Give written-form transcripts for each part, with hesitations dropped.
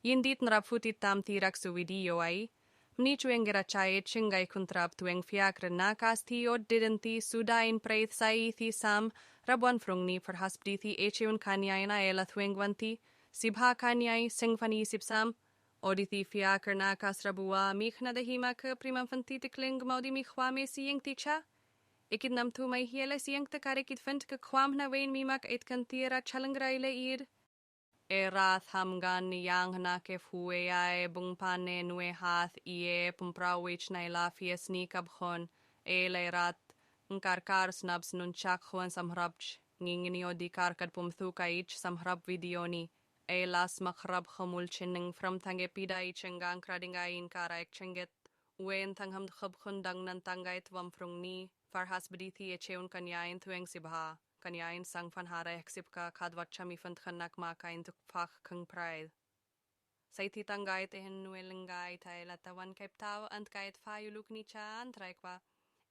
ยินดีต้อนรับผู้ติดตามที่รักสู่วิดีโอไอนี่ช่วยกระจายชิงไกคุณตรับตัวเองฟิากรนาคาสที่อดดินที่สุดาอินเปรตไซที่ซ้ำรับวันฟรุงนี้พระฮัสบดีที่เชิญขันยายน่าเอลตัวเองวันที่15ขันยายสิงฟันี13อดีที่ฟิากรนาคาสระบัวมีขนาดหิมะคือพริมันฟันที่ตะคลิงมาดีมีความเมสียังติดชะอีกนำทูไม่เฮียและเสียงตะการกิดฟันกับความนาเวนมีมักอิดกันที่รัชลังไรละอีดราทำงานยังนักฟูเอไอบุงพันเนนเวหัดเอปุ่มปราวิชในลาฟิสนีกับคนเลยรัดการสนับสนุนชักคนสำหรับงิงนิอดีการกัดปุ่มทุกไอชสำหรับวิดีโอนี้ลาสมักรับขมุลเชนึงฟรัมทังเอปิดาอิชงางคราดิงไอินการเอกชงเกตเวนทังหำขบคนดังนันตังไกตวัมฟรุงนี้ฟาร์ฮัสบดีที่เชอุนกันยาอินทเวง15กันยาอินสังฟันหาระเอก10กาคาดวัดชามีฟันขันนักมาคาอินทุกฟักคังไพรใส่ที่ตั้งไกตเห็นนเวลงไกไทยละตะวันไกปเท้าอันไกตฟ้าอยู่ลูกนิชานไตรกว่า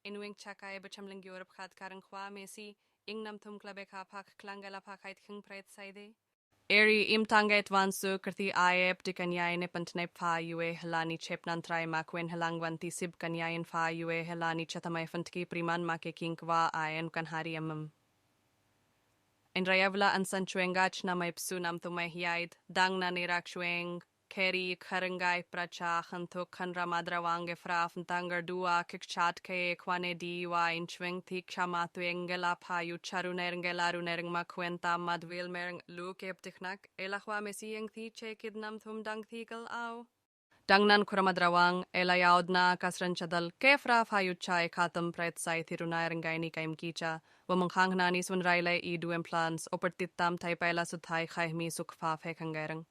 อินเวงชักไกบชมลิงยูโรปขาดการังควาเมซีอิงนำทุมกลาเบคาพักคลังกลาพักไกตคังไพรใส่เดรีอิมตังไกตวันสุกที่ไอเอฟดิกันยาอินปันทเนปฟ้าอยู่เฮลานิเชปนันไตรมาคเวนเฮลังวันที่10กันยาอินฟ้าอยู่เฮลานิชทำไมฟันทกีปริมันมาเกคิงกว่าไอเอ็นกันฮาริยมIn Rayavla an san chuengach na may psunam tumahiyaid, dang na nirak chueng, keri karangai prachachan tuk kan ramadrawange fraf tangar dua kikchat ke kwane diwa in chueng tik chamatuengela payu charunerngelarunerng makwenta madwil merng lukep tiknak, elahwa mesiyeng thi chekidnam tum dang thikal au. Dangnan kuramadrawang elayaud na kasranchadal kefra fayucha ekatam pret sai thirunairangay ni kaim kicha wamangkhang nanis wanrailay idu plans opertitam taipayla suthai khaihmi sukfa fekanggerang